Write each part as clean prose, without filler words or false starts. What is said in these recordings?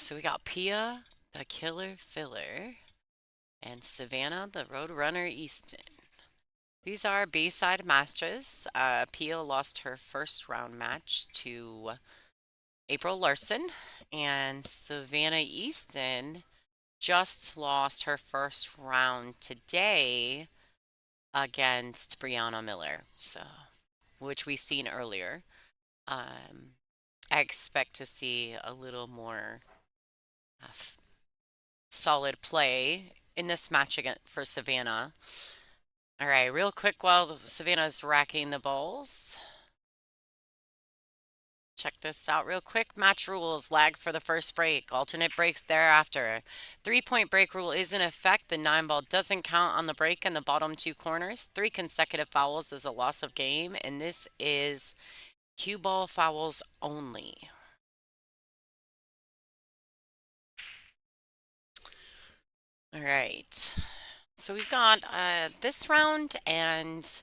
so we got Pia, the Killer Filler, and Savannah, the Roadrunner Easton. These are B-side masters. Pia lost her first round match to April Larson, and Savannah Easton just lost her first round today against Brianna Miller, so which we seen earlier. Um, I expect to see a little more uh, solid play in this match again for Savannah. All right, real quick while Savannah's racking the balls. Check this out real quick. Match rules, lag for the first break, alternate breaks thereafter. 3-point break rule is in effect. The 9-ball doesn't count on the break in the bottom two corners. 3 consecutive fouls is a loss of game, and this is cue ball fouls only. All right. So we've got this round, and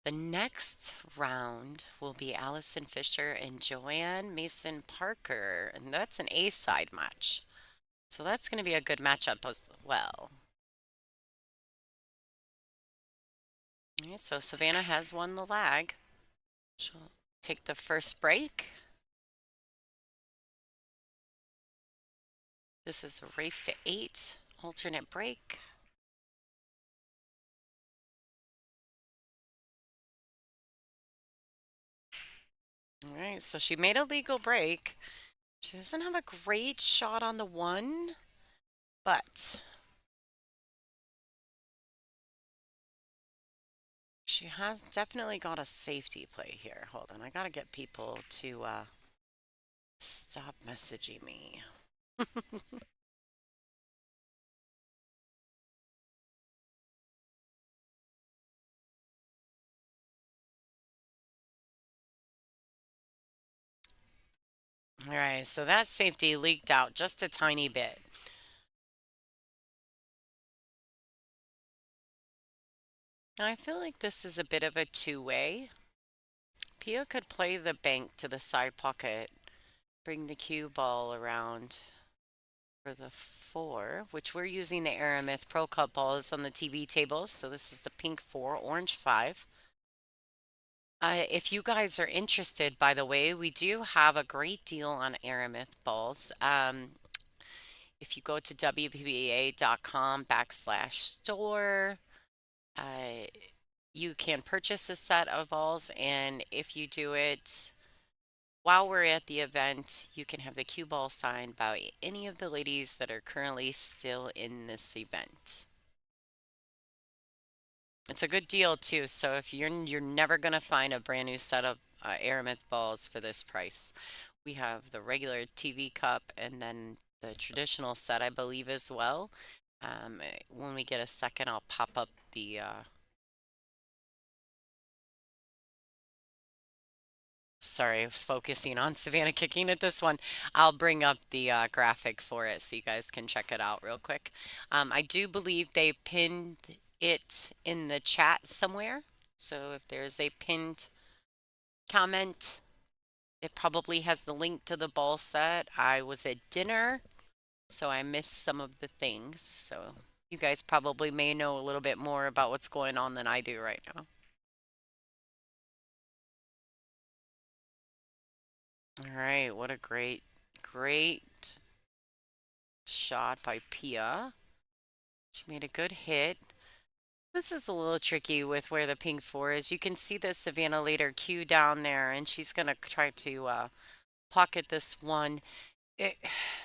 the next round will be Allison Fisher and Joanne Mason Parker, and that's an A-side match. So that's going to be a good matchup as well. Okay, so Savannah has won the lag. She'll take the first break. This is a race to 8, alternate break. All right, so she made a legal break. She doesn't have a great shot on the 1, but she has definitely got a safety play here. Hold on, I gotta get people to stop messaging me. All right, so that safety leaked out just a tiny bit. Now, I feel like this is a bit of a two-way. Pia could play the bank to the side pocket, bring the cue ball around for the 4, which we're using the Aramith Pro Cup balls on the TV tables. So this is the pink 4, orange 5. If you guys are interested, by the way, we do have a great deal on Aramith balls. If you go to WPBA.com/store, uh, you can purchase a set of balls, and if you do it while we're at the event, you can have the cue ball signed by any of the ladies that are currently still in this event. It's a good deal too, so if you're never gonna find a brand new set of Aramith balls for this price. We have the regular TV cup and then the traditional set, I believe, as well. When we get a second, I'll pop up the sorry, I was focusing on Savannah kicking at this one. I'll bring up the graphic for it so you guys can check it out real quick. I do believe they pinned it in the chat somewhere. So if there's a pinned comment, it probably has the link to the ball set. I was at dinner, so I missed some of the things. So you guys probably may know a little bit more about what's going on than I do right now. All right, what a great shot by Pia. She made a good hit. This is a little tricky with where the pink 4 is. You can see the Savannah later cue down there, and she's going to try to pocket this one. It,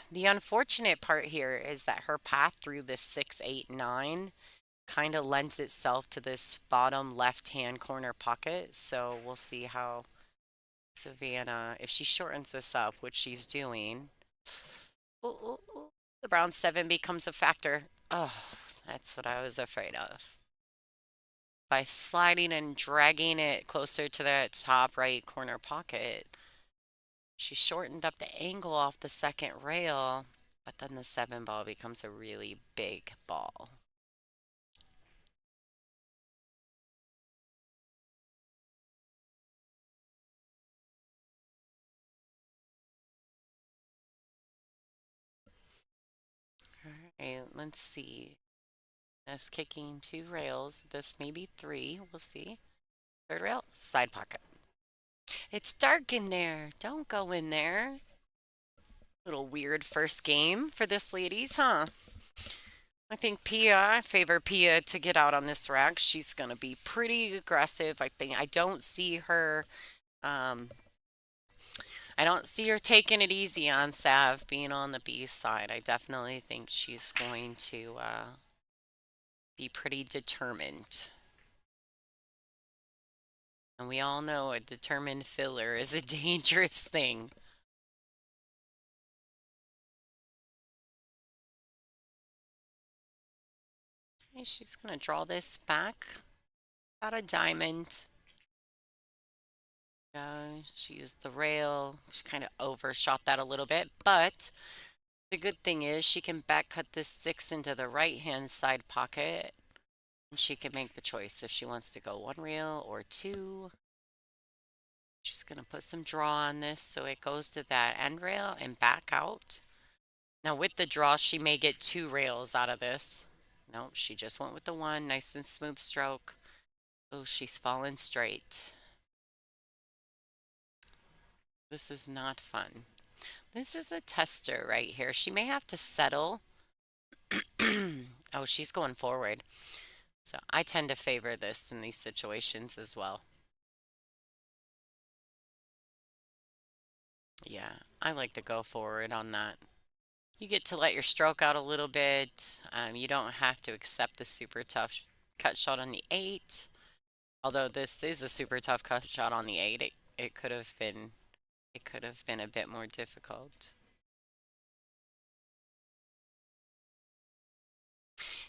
the unfortunate part here is that her path through this 6, 8, 9 kind of lends itself to this bottom left-hand corner pocket. So we'll see how Savannah, if she shortens this up, which she's doing. Ooh, ooh, ooh. The brown 7 becomes a factor. Oh, that's what I was afraid of. By sliding and dragging it closer to the top right corner pocket, she shortened up the angle off the second rail, but then the 7 ball becomes a really big ball. Okay, let's see. That's kicking 2 rails. This may be 3. We'll see. Third rail, side pocket. It's dark in there. Don't go in there. Little weird first game for this ladies, huh? I favor Pia to get out on this rack. She's gonna be pretty aggressive. I don't see her um I don't see her taking it easy on Sav being on the B side. I definitely think she's going to be pretty determined. And we all know a determined filler is a dangerous thing. Okay, she's gonna draw this back. Got a diamond. She used the rail. She kind of overshot that a little bit, but the good thing is she can back cut this 6 into the right-hand side pocket, and she can make the choice if she wants to go 1 rail or 2. She's going to put some draw on this so it goes to that end rail and back out. Now with the draw, she may get 2 rails out of this. No, she just went with the 1. Nice and smooth stroke. Oh, she's fallen straight. This is not fun. This is a tester right here. She may have to settle. Oh, she's going forward. So I tend to favor this in these situations as well. Yeah, I like to go forward on that. You get to let your stroke out a little bit. You don't have to accept the super tough cut shot on the 8. Although this is a super tough cut shot on the 8, it could have been a bit more difficult.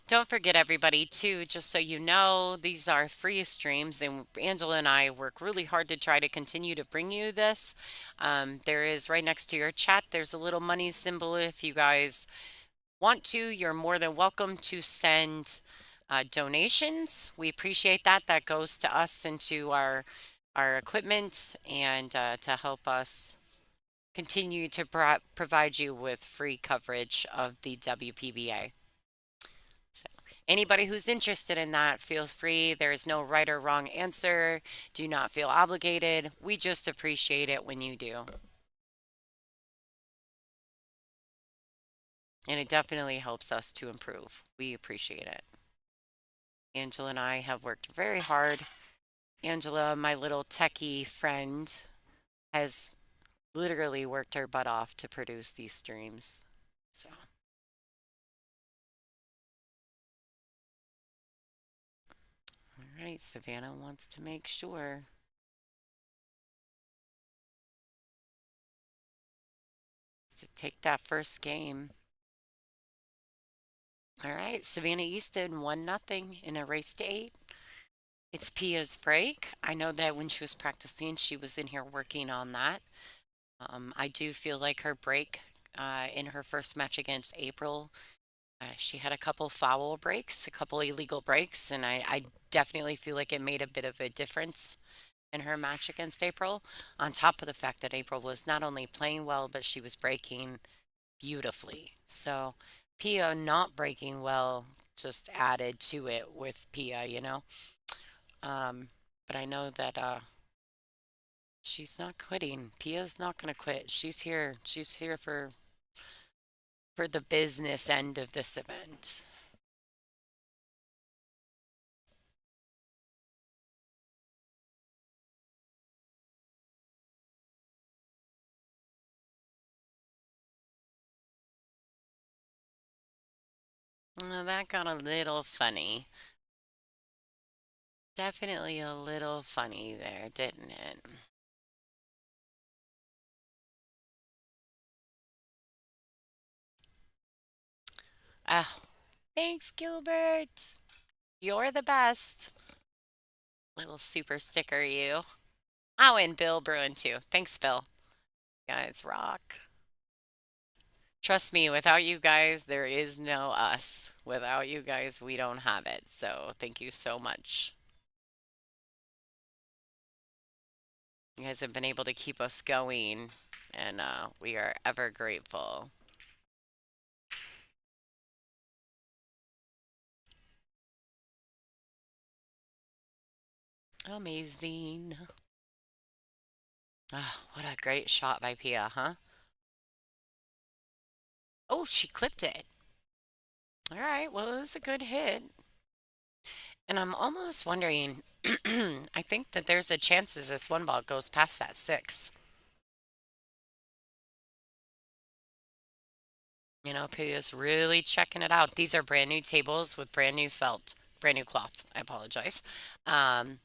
Don't forget, everybody, too, just so you know, these are free streams, and Angela and I work really hard to try to continue to bring you this. There is right next to your chat, there's a little money symbol. If you guys want to, you're more than welcome to send donations. We appreciate that. That goes to us and to our equipment and to help us continue to provide you with free coverage of the WPBA. So anybody who's interested in that, feel free. There is no right or wrong answer. Do not feel obligated. We just appreciate it when you do. And it definitely helps us to improve. We appreciate it. Angela and I have worked very hard. Angela, my little techie friend, has literally worked her butt off to produce these streams. So, all right, Savannah wants to make sure to take that first game. All right, Savannah Easton 1-0 in a race to 8. It's Pia's break. I know that when she was practicing, she was in here working on that. I do feel like her break in her first match against April, she had a couple foul breaks, a couple illegal breaks, and I definitely feel like it made a bit of a difference in her match against April, on top of the fact that April was not only playing well, but she was breaking beautifully. So Pia not breaking well just added to it with Pia, you know. Um, but I know that she's not quitting. Pia's not going to quit. She's here. She's here for the business end of this event. Well, that got a little funny. Definitely a little funny there, didn't it? Oh, thanks, Gilbert. You're the best. Little super sticker, you. Oh, and Bill Bruin, too. Thanks, Bill. You guys rock. Trust me, without you guys, there is no us. Without you guys, we don't have it. So thank you so much. You guys have been able to keep us going, and we are ever grateful. Amazing. Oh, what a great shot by Pia, huh? Oh, she clipped it. All right, well, it was a good hit. And I'm almost wondering, I think that there's a chance that this one ball goes past that six. Pia's really checking it out. These are brand new tables with brand new felt, brand new cloth. I apologize. Um,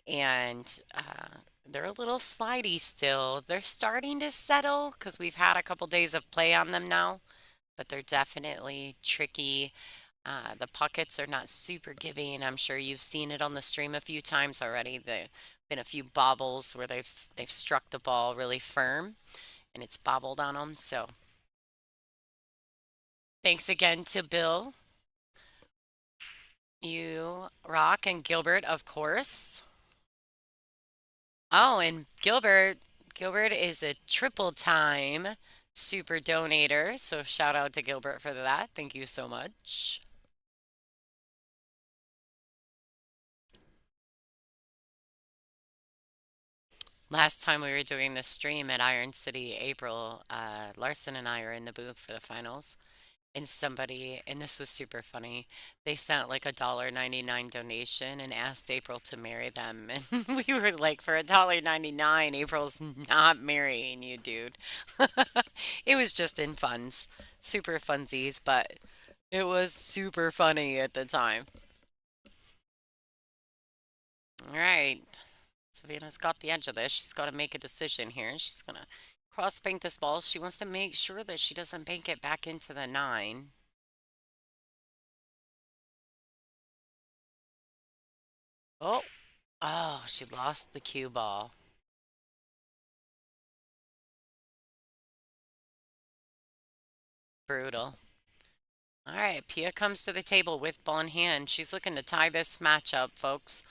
and they're a little slidey still. They're starting to settle because we've had a couple days of play on them now, but they're definitely tricky. The pockets are not super giving. I'm sure you've seen it on the stream a few times already. There've been a few bobbles where they've struck the ball really firm and it's bobbled on them. So thanks again to Bill, you, Rock, and Gilbert, of course. Oh, and Gilbert is a triple time super donator. So shout out to Gilbert for that. Thank you so much. Last time we were doing the stream at Iron City, April, Larson and I are in the booth for the finals. And somebody, and this was super funny, they sent like $1.99 donation and asked April to marry them. And we were like, for $1.99, April's not marrying you, dude. It was just in funds, super funsies, but it was super funny at the time. All right. Savannah's got the edge of this. She's got to make a decision here. She's going to cross bank this ball. She wants to make sure that she doesn't bank it back into the nine. Oh, oh, she lost the cue ball. Brutal. All right, Pia comes to the table with ball in hand. She's looking to tie this match up, folks.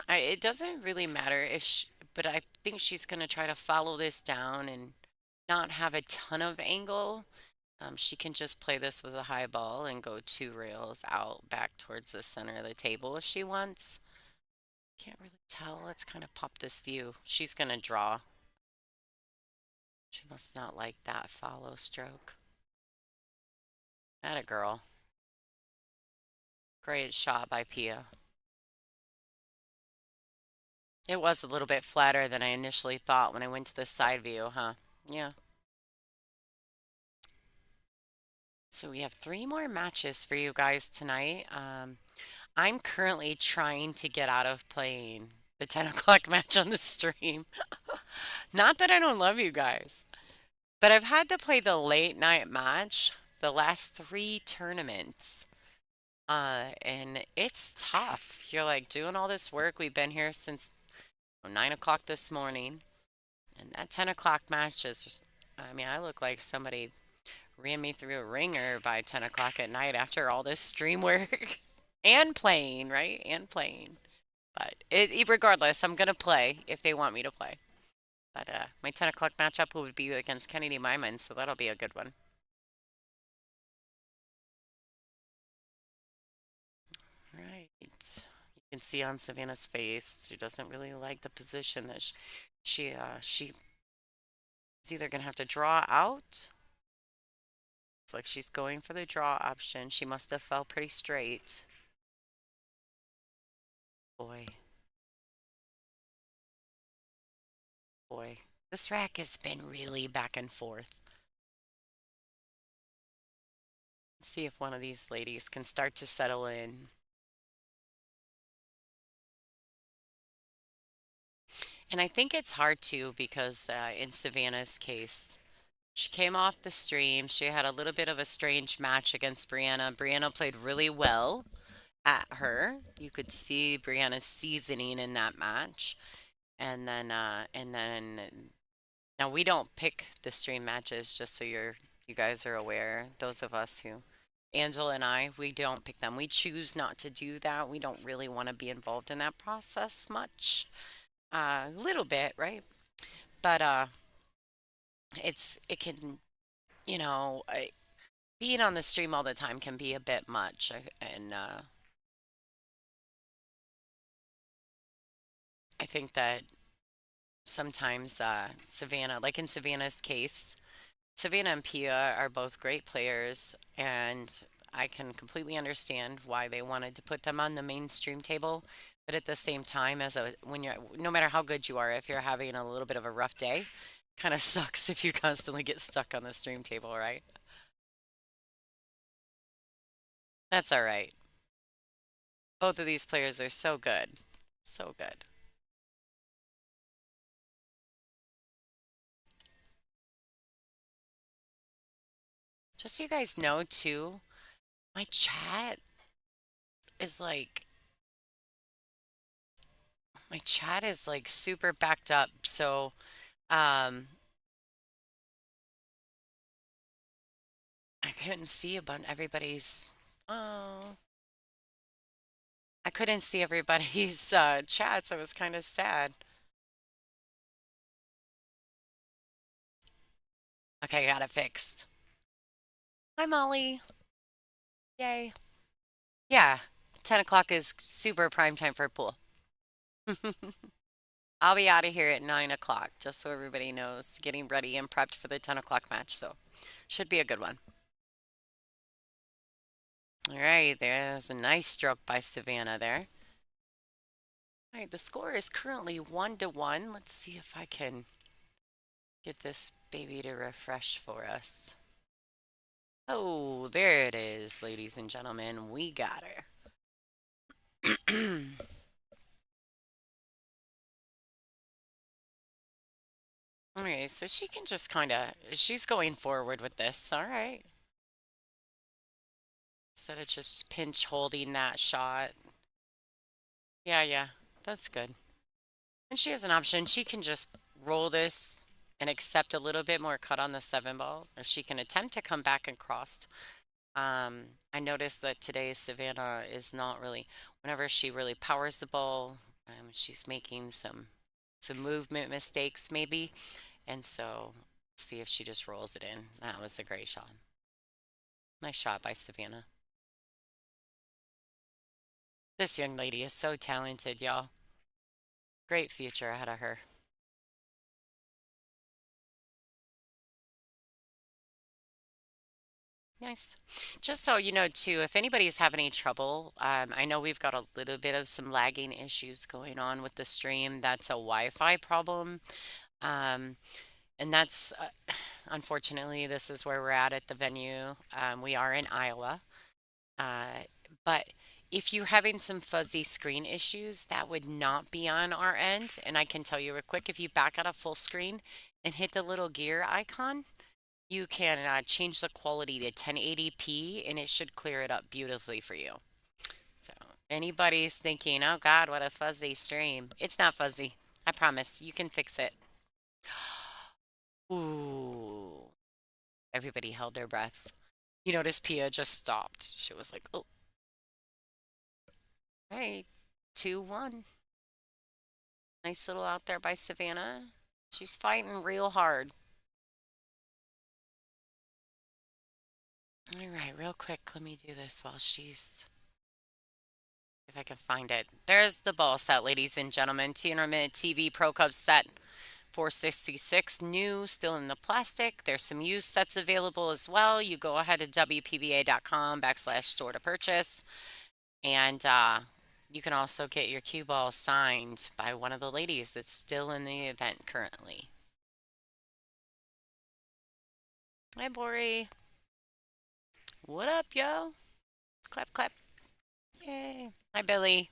It doesn't really matter if she, but I think she's going to try to follow this down and not have a ton of angle. She can just play this with a high ball and go two rails out back towards the center of the table if she wants. Can't really tell. Let's kind of pop this view. She's going to draw. She must not like that follow stroke. Atta girl. Great shot by Pia. It was a little bit flatter than I initially thought when I went to the side view, huh? Yeah. So we have three more matches for you guys tonight. I'm currently trying to get out of playing the 10 o'clock match on the stream. Not that I don't love you guys, but I've had to play the late night match the last three tournaments. And it's tough. You're like doing all this work. We've been here since 9 o'clock this morning. And that 10 o'clock match is, I mean, I look like somebody ran me through a ringer by 10 o'clock at night after all this stream work and playing, right? And playing. But regardless, I'm going to play if they want me to play. But my 10 o'clock matchup would be against Kennedy Myman, so that'll be a good one. Right. You can see on Savannah's face, she doesn't really like the position that she is either going to have to draw out. Looks like she's going for the draw option. She must have fell pretty straight. Boy, boy. This rack has been really back and forth. Let's see if one of these ladies can start to settle in. And I think it's hard too because in Savannah's case, she came off the stream. She had a little bit of a strange match against Brianna. Brianna played really well at her. You could see Brianna's seasoning in that match. And then now we don't pick the stream matches, just so you guys are aware. Those of us who, Angela and I, we don't pick them. We choose not to do that. We don't really want to be involved in that process much. A little bit, right? But it can, you know, being on the stream all the time can be a bit much. And I think that sometimes Savannah, like in Savannah's case, Savannah and Pia are both great players, and I can completely understand why they wanted to put them on the mainstream table. But at the same time, when you're no matter how good you are, if you're having a little bit of a rough day, kind of sucks if you constantly get stuck on the stream table, right? That's all right. Both of these players are so good. So good. Just so you guys know too, my chat is like super backed up. So um I couldn't see everybody's oh I couldn't see everybody's chats. I was kind of sad. Okay, got it fixed. Hi Molly. Yay. Yeah, 10 o'clock is super prime time for pool. I'll be out of here at 9 o'clock, just so everybody knows, getting ready and prepped for the 10 o'clock match. So should be a good one. All right, there's a nice stroke by Savannah there. All right, the score is currently 1-1. Let's see if I can get this baby to refresh for us. Oh, there it is, ladies and gentlemen. We got her. Okay, so she can just she's going forward with this. All right. Instead of just pinch holding that shot. Yeah, yeah, that's good. And she has an option. She can just roll this and accept a little bit more cut on the 7 ball, or she can attempt to come back and cross. I noticed that today Savannah is not really, whenever she really powers the ball, she's making some movement mistakes maybe, and so see if she just rolls it in. That was a great shot. Nice shot by Savannah. This young lady is so talented, y'all. Great future ahead of her. Nice. Just so you know, too, if anybody's having any trouble, I know we've got a little bit of some lagging issues going on with the stream. That's a Wi-Fi problem. Um, and that's, unfortunately, this is where we're at the venue. We are in Iowa. Uh, but if you're having some fuzzy screen issues, that would not be on our end. And I can tell you real quick, if you back out of full screen and hit the little gear icon, you can change the quality to 1080p and it should clear it up beautifully for you. So anybody's thinking, oh God, what a fuzzy stream. It's not fuzzy. I promise. You can fix it. Ooh. Everybody held their breath. You notice Pia just stopped. She was like, oh, hey, 2-1. Nice little out there by Savannah. She's fighting real hard. All right, real quick, let me do this while she's if I can find it. There's the ball set, ladies and gentlemen. 200-minute TV Pro Cup set 466. New, still in the plastic. There's some used sets available as well. You go ahead to WPBA.com/store to purchase. And you can also get your cue ball signed by one of the ladies that's still in the event currently. Hi, Bori. What up, yo? Clap, clap. Yay. Hi, Billy.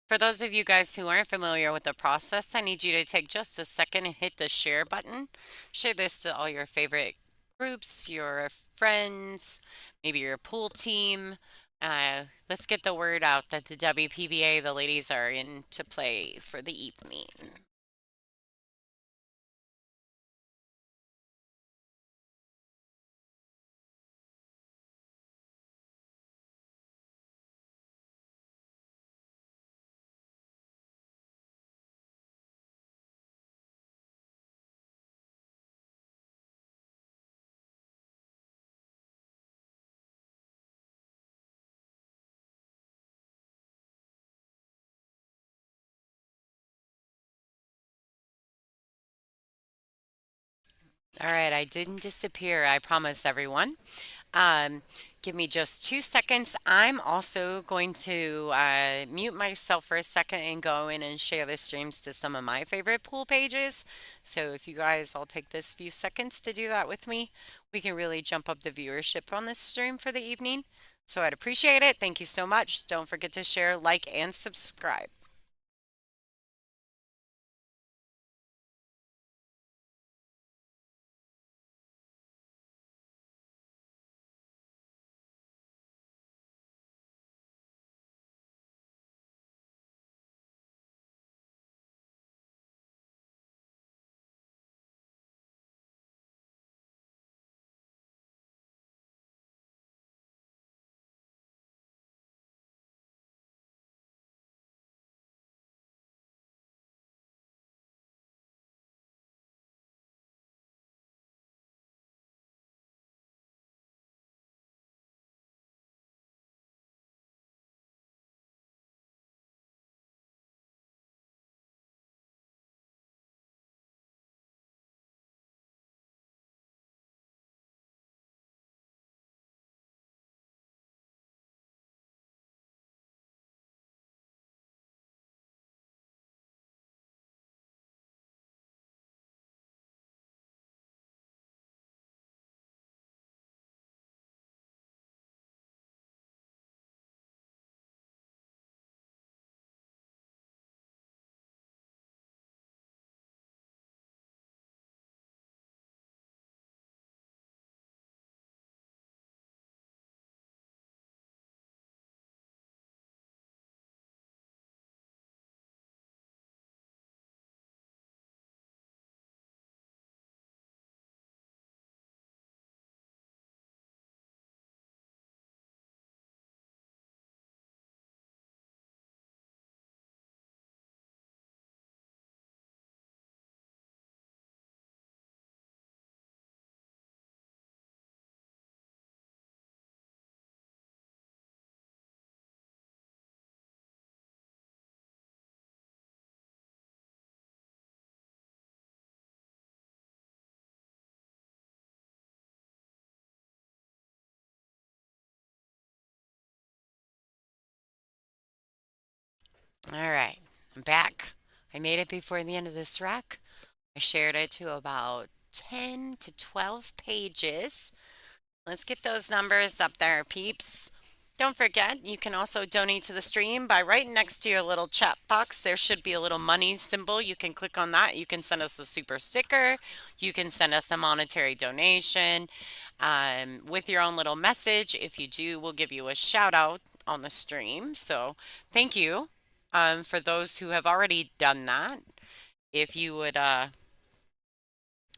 For those of you guys who aren't familiar with the process, I need you to take just a second and hit the share button. Share this to all your favorite groups, your friends, maybe your pool team. Let's get the word out that the WPBA, the ladies are in to play for the evening. All right, I didn't disappear. I promise everyone. Um, Give me just 2 seconds. I'm also going to mute myself for a second and go in and share the streams to some of my favorite pool pages. So if you guys all take this few seconds to do that with me, we can really jump up the viewership on this stream for the evening. So I'd appreciate it. Thank you so much. Don't forget to share, like, and subscribe. All right, I'm back. I made it before the end of this rack. I shared it to about 10 to 12 pages. Let's get those numbers up there, peeps. Don't forget, you can also donate to the stream by right next to your little chat box. There should be a little money symbol. You can click on that. You can send us a super sticker. You can send us a monetary donation with your own little message. If you do, we'll give you a shout out on the stream. So thank you for those who have already done that. If you would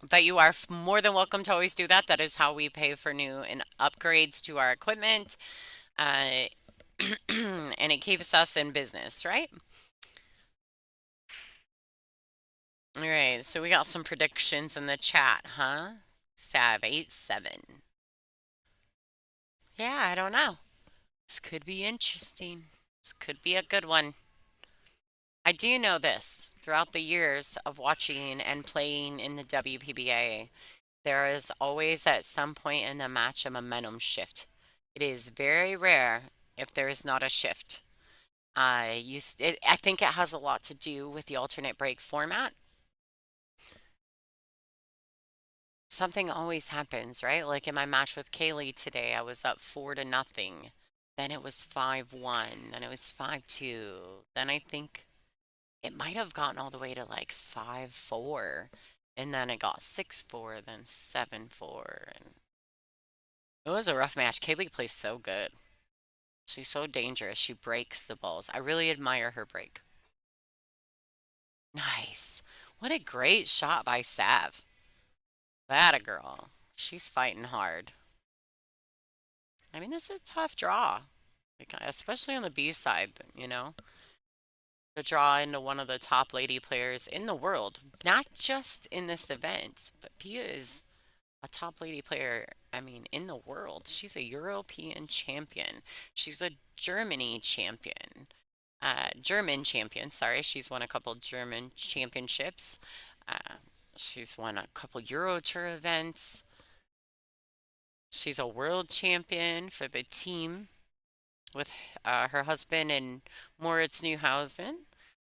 but you are more than welcome to always do that. That is how we pay for new and upgrades to our equipment. Uh, and it keeps us in business, right? All right, so we got some predictions in the chat, huh? Sav87. Yeah, I don't know. This could be interesting. This could be a good one. I do know this. Throughout the years of watching and playing in the WPBA, there is always at some point in the match a momentum shift. It is very rare if there is not a shift. I think it has a lot to do with the alternate break format. Something always happens, right? Like in my match with Kaylee today, I was up 4-0. Then it was 5-1. Then it was 5-2. Then I think it might have gotten all the way to like 5-4. And then it got 6-4, then 7-4. And it was a rough match. Kaylee plays so good. She's so dangerous. She breaks the balls. I really admire her break. Nice. What a great shot by Sav. That a girl. She's fighting hard. I mean, this is a tough draw, like, especially on the B side, to draw into one of the top lady players in the world, not just in this event, but Pia is a top lady player, I mean, in the world. She's a European champion. She's a Germany champion. German champion, sorry. She's won a couple German championships. Uh, She's won a couple Euro Tour events. She's a world champion for the team with her husband and Moritz Neuhausen.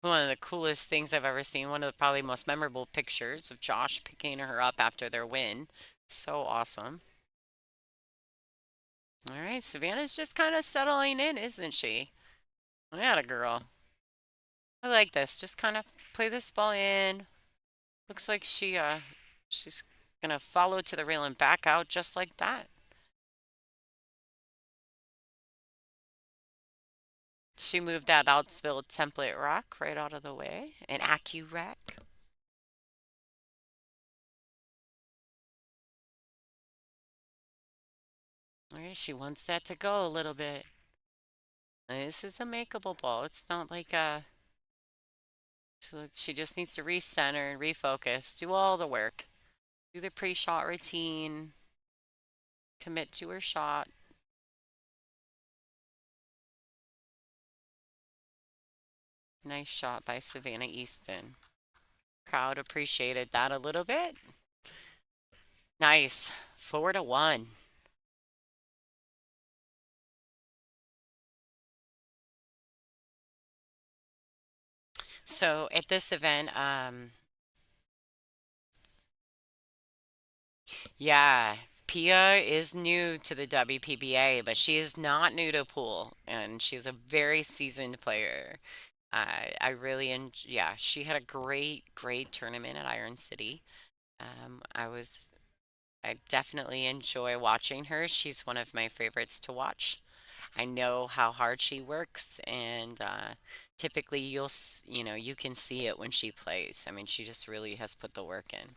One of the coolest things I've ever seen. One of the probably most memorable pictures of Josh picking her up after their win. So awesome. All right, Savannah's just kind of settling in, isn't she? Atta girl. I like this. Just kind of play this ball in. Looks like she's gonna follow to the rail and back out just like that. She moved that Outsville template rock right out of the way. An AccuRack. Okay, she wants that to go a little bit. This is a makeable ball. It's not like she just needs to recenter and refocus. Do all the work. Do the pre-shot routine. Commit to her shot. Nice shot by Savannah Easton. Crowd appreciated that a little bit. Nice. 4-1. So at this event, yeah, Pia is new to the WPBA, but she is not new to pool, and she's a very seasoned player. I really, yeah, she had a great tournament at Iron City. I definitely enjoy watching her. She's one of my favorites to watch. I know how hard she works, and typically you can see it when she plays. I mean, she just really has put the work in.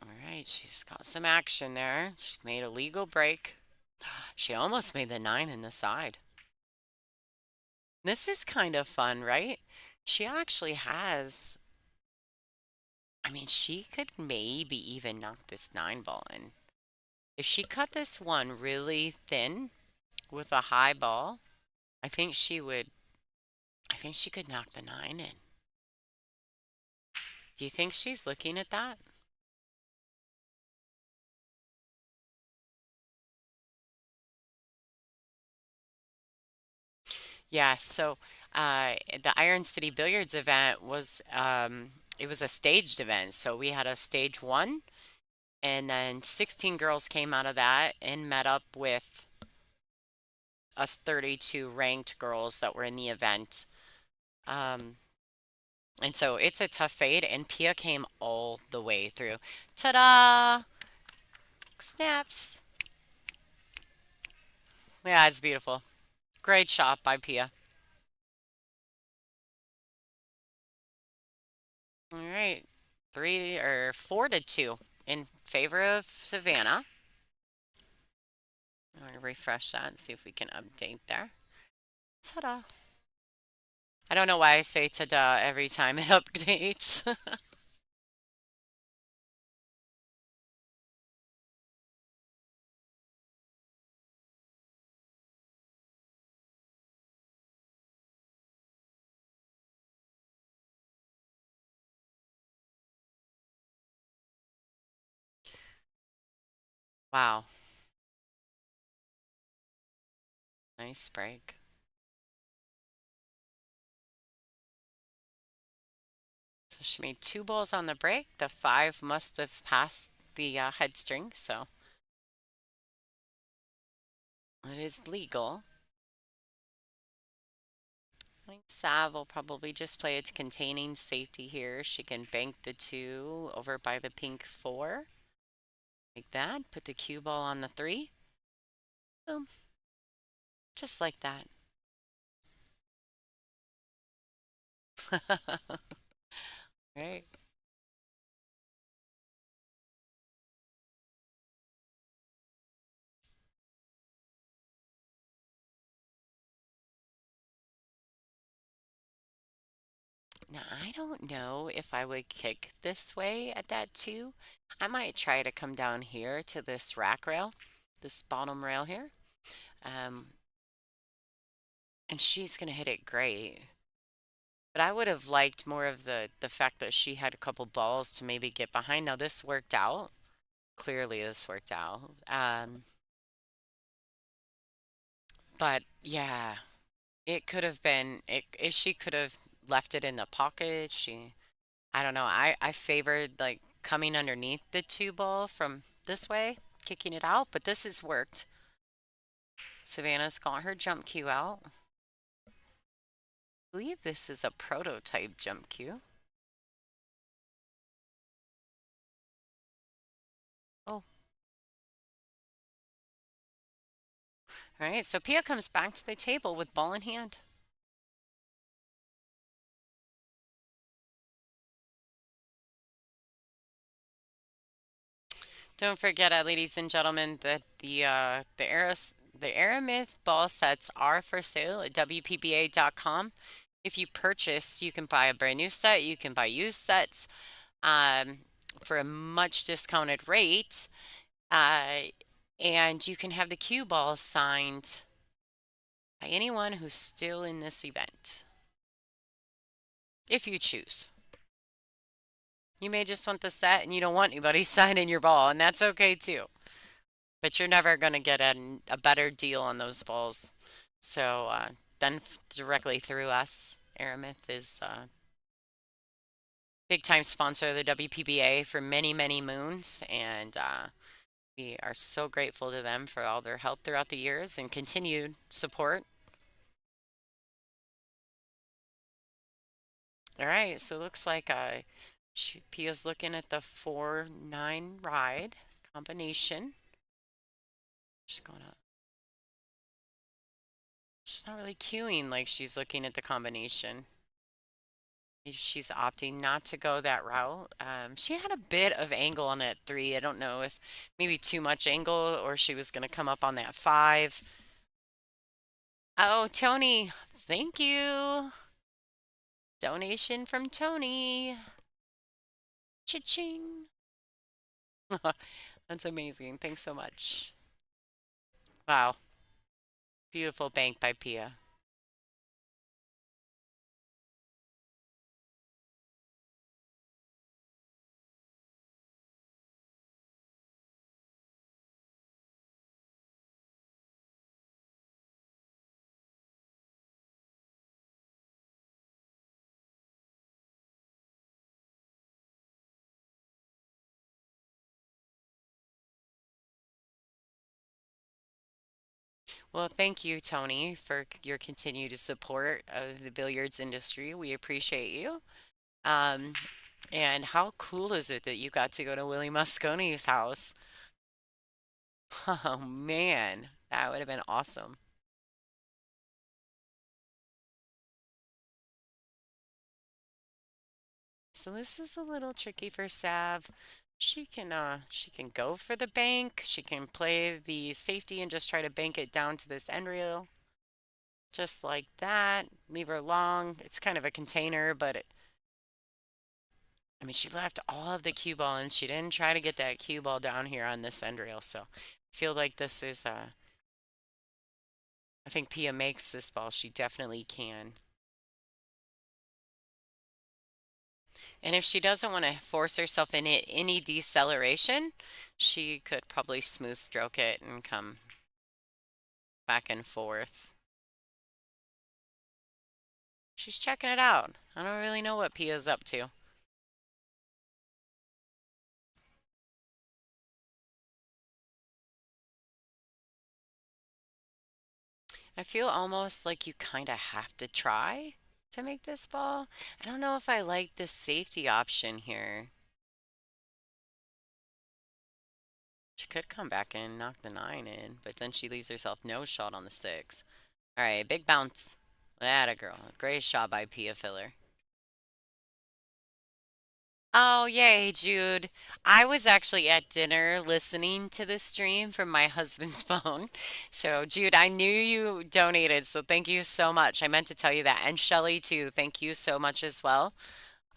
All right, she's got some action there. She made a legal break. She almost made the 9 in the side. This is kind of fun, right? She actually has, I mean, she could maybe even knock this 9 ball in. If she cut this one really thin with a high ball, I think she would, I think she could knock the 9 in. Do you think she's looking at that? Yeah, so the Iron City Billiards event was it was a staged event. So we had a stage one, and then 16 girls came out of that and met up with us 32 ranked girls that were in the event. Um, and so it's a tough fade, and Pia came all the way through. Ta-da! Snaps. Yeah, it's beautiful. Great shot by Pia. All right, 4-2 in favor of Savannah. I'm going to refresh that and see if we can update there. Ta-da. I don't know why I say ta-da every time it updates. Wow. Nice break. So she made 2 balls on the break. The 5 must have passed the head string, so it is legal. I think Sav will probably just play it containing safety here. She can bank the 2 over by the pink 4. Like that. Put the cue ball on the 3. Boom. Just like that. Right. Now, I don't know if I would kick this way at that 2. I might try to come down here to this rack rail, this bottom rail here. Um, and she's gonna hit it great. But I would have liked more of the fact that she had a couple balls to maybe get behind. Now this worked out. Clearly this worked out. But yeah, it could have been it she could have left it in the pocket. I don't know. I favored like coming underneath the two ball from this way, kicking it out, but this has worked. Savannah's got her jump cue out. I believe this is a prototype jump cue. Oh, all right. So Pia comes back to the table with ball in hand. Don't forget, ladies and gentlemen, that the Aramith ball sets are for sale at WPBA.com. If you purchase, you can buy a brand new set. You can buy used sets um, for a much discounted rate, uh, and you can have the cue ball signed by anyone who's still in this event, if you choose. You may just want the set and you don't want anybody signing your ball, and that's okay too. But you're never going to get a better deal on those balls. So then directly through us, Aramith is a big time sponsor of the WPBA for many, many moons. And we are so grateful to them for all their help throughout the years and continued support. All right, so it looks like Pia's looking at the 4-9 ride combination. She's not really cueing like she's looking at the combination. She's opting not to go that route. She had a bit of angle on that three. I don't know if maybe too much angle or she was going to come up on that five. Oh, Tony, thank you. Donation from Tony. Cha-ching. That's amazing. Thanks so much. Wow. Beautiful bank by Pia. Well, thank you, Tony, for your continued support of the billiards industry. We appreciate you. Um, and how cool is it that you got to go to Willie Mosconi's house? Oh man, that would have been awesome. So this is a little tricky for Sav. She can go for the bank. She can play the safety and just try to bank it down to this end rail. Just like that. Leave her long. It's kind of a container, but I mean, she left all of the cue ball and she didn't try to get that cue ball down here on this end rail. So I feel like this is I think Pia makes this ball. She definitely can. And if she doesn't want to force herself in any deceleration, she could probably smooth stroke it and come back and forth. She's checking it out. I don't really know what Pia's up to. I feel almost like you kind of have to try to make this ball. I don't know if I like the safety option here. She could come back and knock the 9 in, but then she leaves herself no shot on the 6. All right, big bounce. That a girl. Great shot by Pia Filler. Oh, yay, Jude. I was actually at dinner listening to this stream from my husband's phone. So, Jude, I knew you donated, so thank you so much. I meant to tell you that. And Shelly, too, thank you so much as well.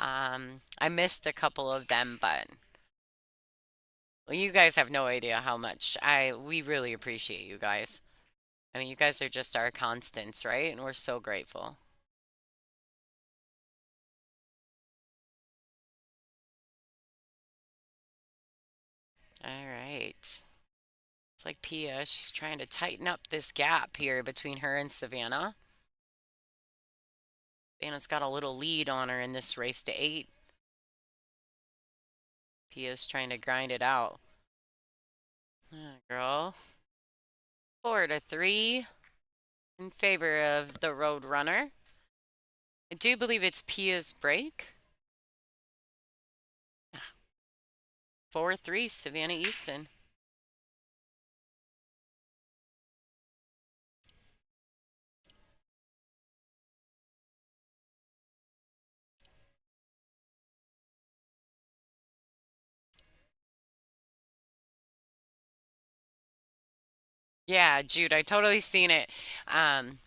I missed a couple of them, but well, you guys have no idea how much we really appreciate you guys. I mean, you guys are just our constants, right? And we're so grateful. All right. It's like Pia, she's trying to tighten up this gap here between her and Savannah. Savannah's got a little lead on her in this race to 8. Pia's trying to grind it out. Girl. 4-3 in favor of the Road Runner. I do believe it's Pia's break. 4-3, Savannah Easton. Yeah, Jude, I totally seen it. Um,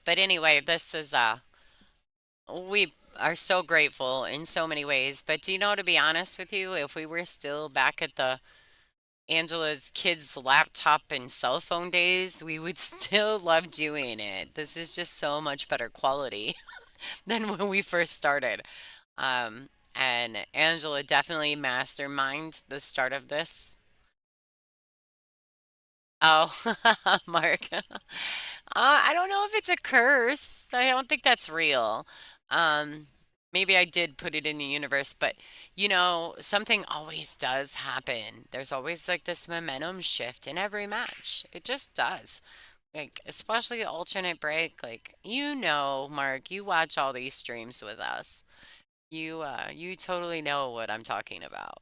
but anyway, this is we are so grateful in so many ways. But do you know, to be honest with you, if we were still back at the Angela's kids' laptop and cell phone days, we would still love doing it. This is just so much better quality than when we first started. And Angela definitely masterminded the start of this. Oh, Mark. I don't know if it's a curse. I don't think that's real. Um, Maybe I did put it in the universe, but something always does happen. There's always like this momentum shift in every match. It just does. Like, especially alternate break. Like, Mark, you watch all these streams with us. You totally know what I'm talking about.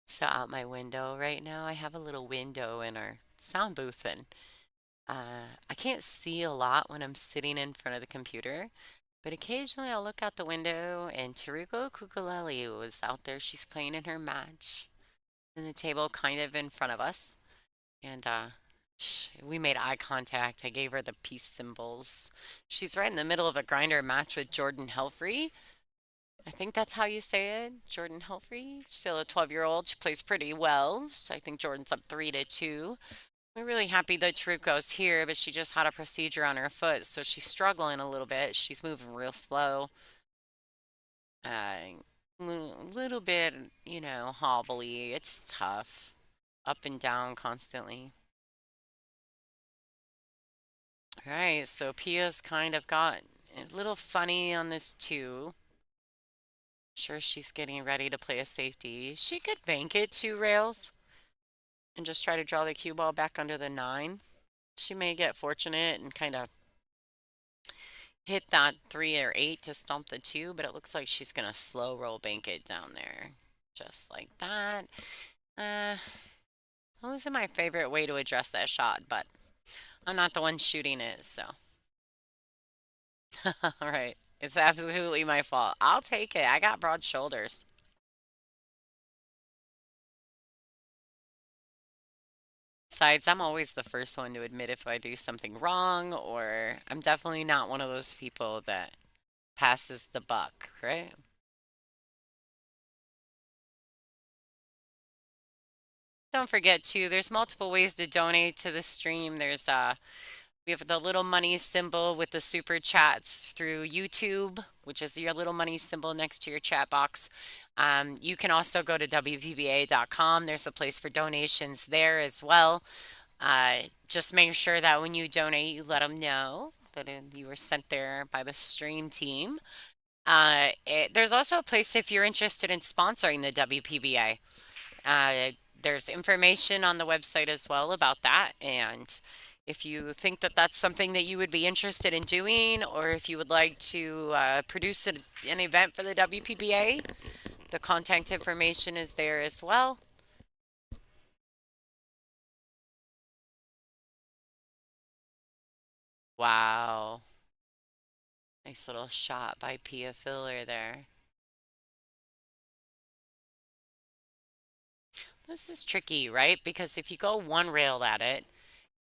So out my window right now, I have a little window in our sound booth, and I can't see a lot when I'm sitting in front of the computer, but occasionally I'll look out the window, and Tariko Kukuleli was out there. She's playing in her match in the table kind of in front of us, and we made eye contact. I gave her the peace symbols. She's right in the middle of a grinder match with Jordan Helfrey. I think that's how you say it, Jordan Helfrey. Still a 12-year-old. She plays pretty well. So I think Jordan's up 3-2. We're really happy that Taruko's here, but she just had a procedure on her foot, so she's struggling a little bit. She's moving real slow. A little bit, hobbly. It's tough. Up and down constantly. All right, so Pia's kind of got a little funny on this too. Sure, she's getting ready to play a safety. She could bank it 2 rails and just try to draw the cue ball back under the 9. She may get fortunate and kind of hit that 3 or 8 to stomp the 2, but it looks like she's going to slow roll bank it down there. Just like that. That wasn't my favorite way to address that shot, but I'm not the one shooting it, so. All right. It's absolutely my fault. I'll take it. I got broad shoulders. Besides, I'm always the first one to admit if I do something wrong, or I'm definitely not one of those people that passes the buck, right? Don't forget too, there's multiple ways to donate to the stream. We have the little money symbol with the super chats through YouTube, which is your little money symbol next to your chat box. You can also go to WPBA.com. There's a place for donations there as well. Just make sure that when you donate, you let them know that you were sent there by the stream team. There's also a place if you're interested in sponsoring the WPBA. There's information on the website as well about that. And if you think that that's something that you would be interested in doing, or if you would like to produce an event for the WPBA, the contact information is there as well. Wow. Nice little shot by Pia Filler there. This is tricky, right? Because if you go one rail at it,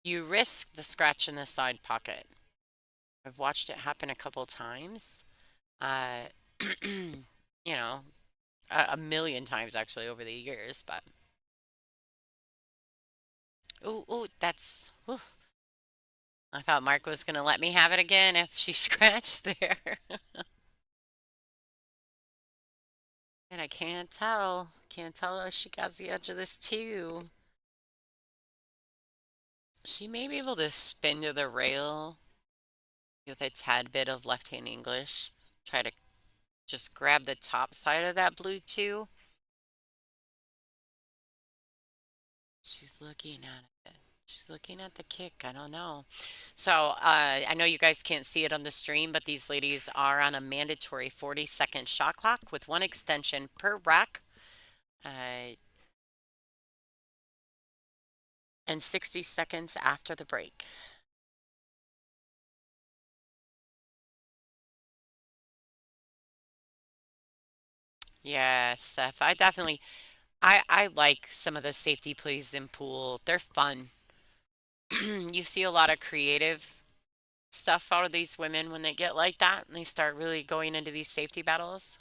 you risk the scratch in the side pocket. I've watched it happen a couple times. Uh, you know, a million times actually over the years, but oh, that's. Ooh, I thought Mark was gonna let me have it again if she scratched there. And I can't tell. Can't tell if she got the edge of this too. She may be able to spin to the rail with a tad bit of left-hand English. Try to just grab the top side of that blue too. She's looking at it. She's looking at the kick. I don't know. So I know you guys can't see it on the stream, but these ladies are on a mandatory 40-second shot clock with one extension per rack. And 60 seconds after the break. Yes, Steph, I like some of the safety plays in pool. They're fun. You see a lot of creative stuff out of these women when they get like that and they start really going into these safety battles.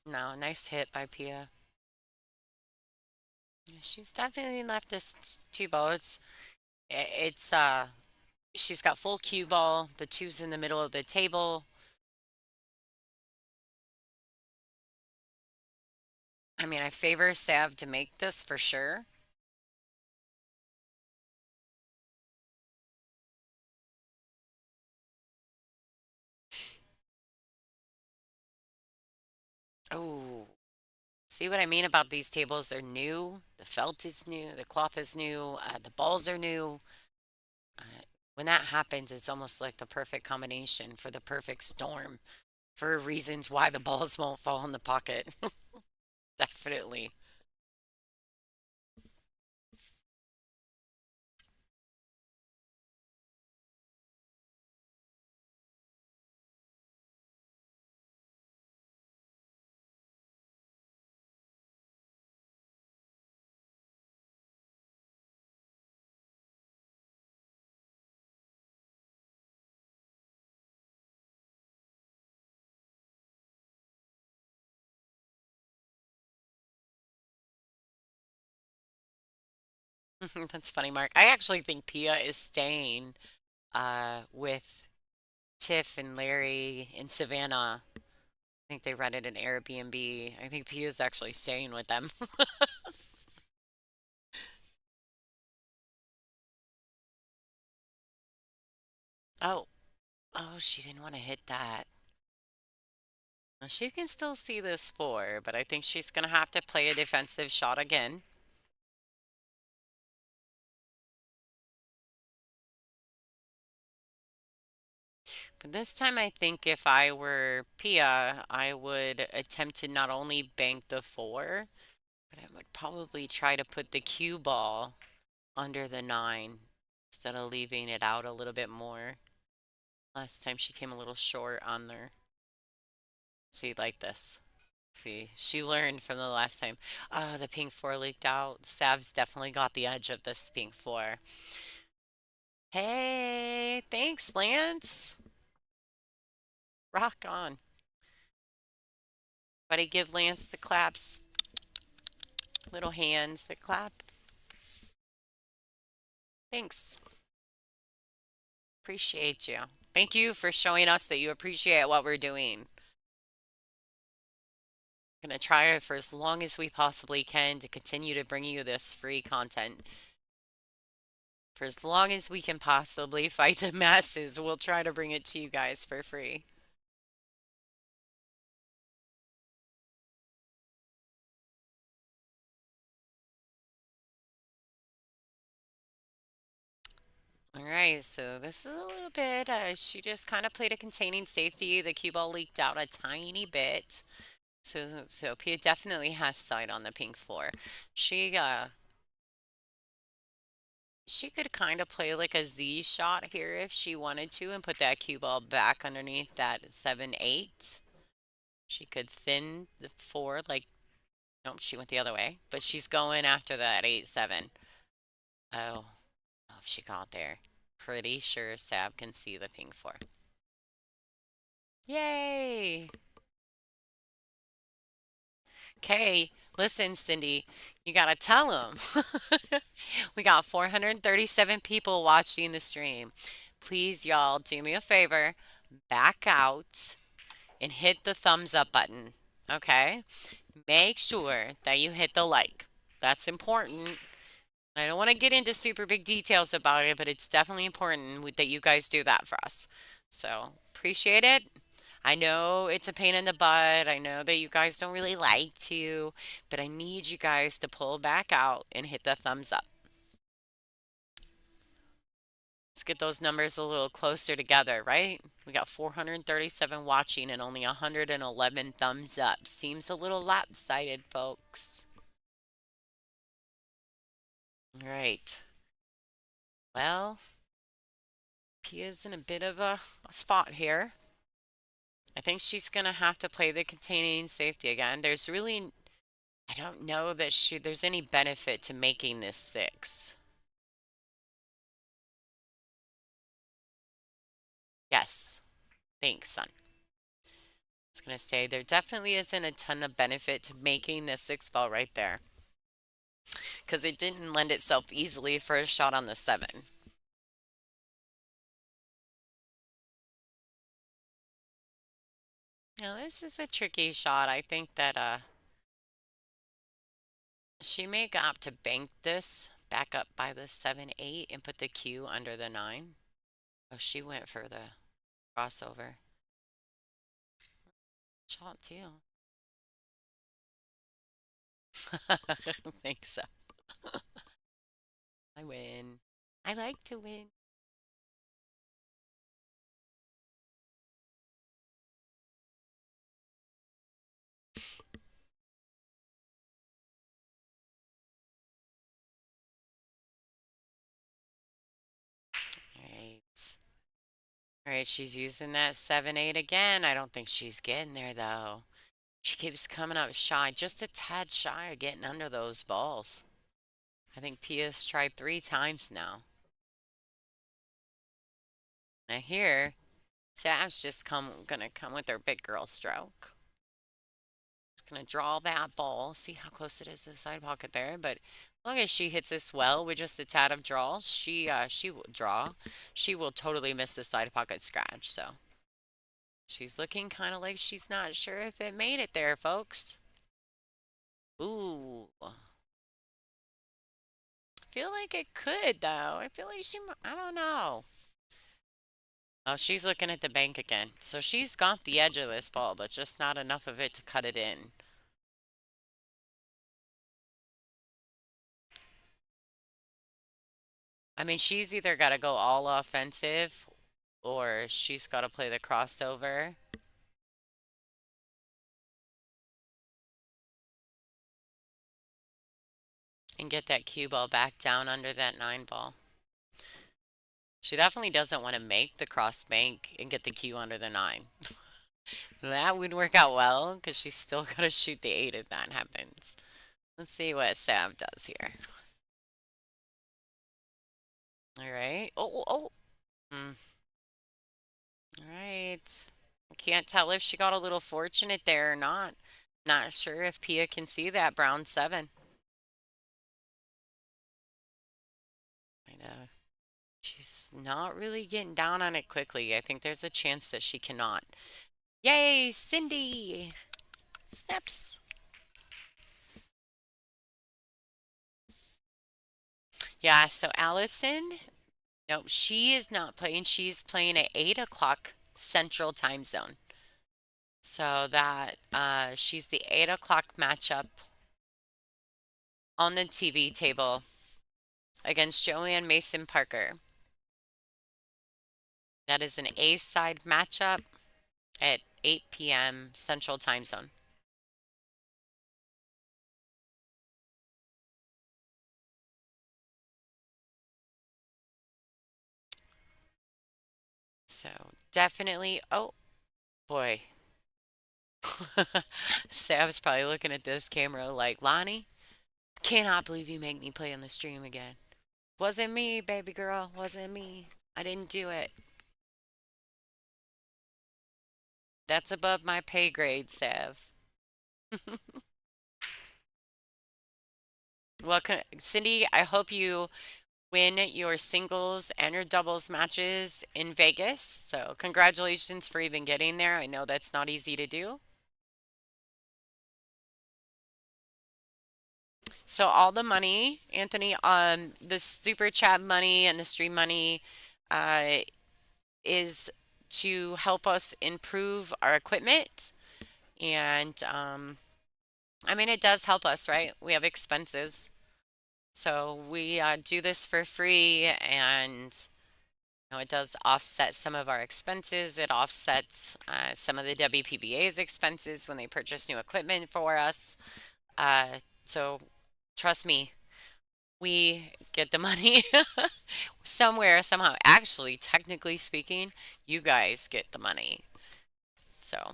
No, nice hit by Pia. Yeah, she's definitely left us two balls. It's she's got full cue ball. The two's in the middle of the table. I mean, I favor Sav to make this for sure. Oh, see what I mean about these tables? They're new. The felt is new. The cloth is new. The balls are new. Uh, when that happens, it's almost like the perfect combination for the perfect storm for reasons why the balls won't fall in the pocket. Definitely. That's funny, Mark. I actually think Pia is staying with Tiff and Larry in Savannah. I think they rented an Airbnb. I think Pia's actually staying with them. Oh, oh, she didn't want to hit that. Well, she can still see this four, but I think she's going to have to play a defensive shot again. But this time, I think if I were Pia, I would attempt to not only bank the four, but I would probably try to put the cue ball under the nine instead of leaving it out a little bit more. Last time she came a little short on there. See, like this. See, she learned from the last time. Oh, the pink four leaked out. Sav's definitely got the edge of this pink four. Hey, thanks, Lance. Rock on. Buddy, give Lance the claps. Little hands that clap. Thanks. Appreciate you. Thank you for showing us that you appreciate what we're doing. I'm going to try for as long as we possibly can to continue to bring you this free content. For as long as we can possibly fight the masses, we'll try to bring it to you guys for free. All right, so this is a little bit, she just kind of played a containing safety. The cue ball leaked out a tiny bit. So Pia definitely has sight on the pink four. She, uh, she could kind of play like a Z shot here if she wanted to and put that cue ball back underneath that 7-8. She could thin the four like Nope, she went the other way. But she's going after that 8-7. Oh, if she got there. Pretty sure Sab can see the pink 4. Yay! Okay, listen, Cindy, you gotta tell them. We got 437 people watching the stream. Please, y'all, do me a favor, back out and hit the thumbs up button, okay? Make sure that you hit the like. That's important. I don't want to get into super big details about it, but it's definitely important that you guys do that for us. So, appreciate it. I know it's a pain in the butt. I know that you guys don't really like to, but I need you guys to pull back out and hit the thumbs up. Let's get those numbers a little closer together, right? We got 437 watching and only 111 thumbs up. Seems a little lopsided, folks. All right. Well, Pia's in a bit of a spot here. I think she's going to have to play the containing safety again. There's really, I don't know that there's any benefit to making this 6. Yes. Thanks, son. I was going to say there definitely isn't a ton of benefit to making this 6 ball right there because it didn't lend itself easily for a shot on the 7. Now, this is a tricky shot. I think that she may opt to bank this back up by the 7-8 and put the Q under the 9. Oh, she went for the crossover. Shot too. I think so. I win. I like to win. All right. All right, she's using that 7-8 again. I don't think she's getting there though. She keeps coming up shy, just a tad shy of getting under those balls. I think Pia's tried 3 times now. Now here, Sav's just gonna come with her big girl stroke. Just gonna draw that ball. See how close it is to the side pocket there. But as long as she hits this well with just a tad of draw, she will draw. She will totally miss the side pocket scratch. So she's looking kind of like she's not sure if it made it there, folks. Ooh. I feel like it could though. I feel like I don't know. Oh, she's looking at the bank again. So she's got the edge of this ball, but just not enough of it to cut it in. I mean, she's either got to go all offensive or she's got to play the crossover. And get that cue ball back down under that 9 ball. She definitely doesn't want to make the cross bank and get the cue under the 9. That would work out well because she's still got to shoot the 8 if that happens. Let's see what Sav does here. All right. Oh. Mm. All right. I can't tell if she got a little fortunate there or not. Not sure if Pia can see that brown 7. I know. She's not really getting down on it quickly. I think there's a chance that she cannot. Yay, Cindy! Snaps. Yeah, so Allison, nope, she is not playing. She's playing at 8 o'clock Central Time Zone. So that she's the 8 o'clock matchup on the TV table against Joanne Mason Parker. That is an A side matchup at 8 p.m. Central Time Zone. So definitely, oh boy. Sav's probably looking at this camera like, Lonnie, cannot believe you make me play on the stream again. Wasn't me, baby girl. Wasn't me. I didn't do it. That's above my pay grade, Sav. Well, Cindy, I hope you win your singles and your doubles matches in Vegas. So, congratulations for even getting there. I know that's not easy to do. So, all the money, Anthony, the super chat money and the stream money, uh, is to help us improve our equipment. And I mean, it does help us, right? We have expenses. So we do this for free, and it does offset some of our expenses. It offsets some of the WPBA's expenses when they purchase new equipment for us. So trust me, we get the money somewhere, somehow. Actually, technically speaking, you guys get the money. So,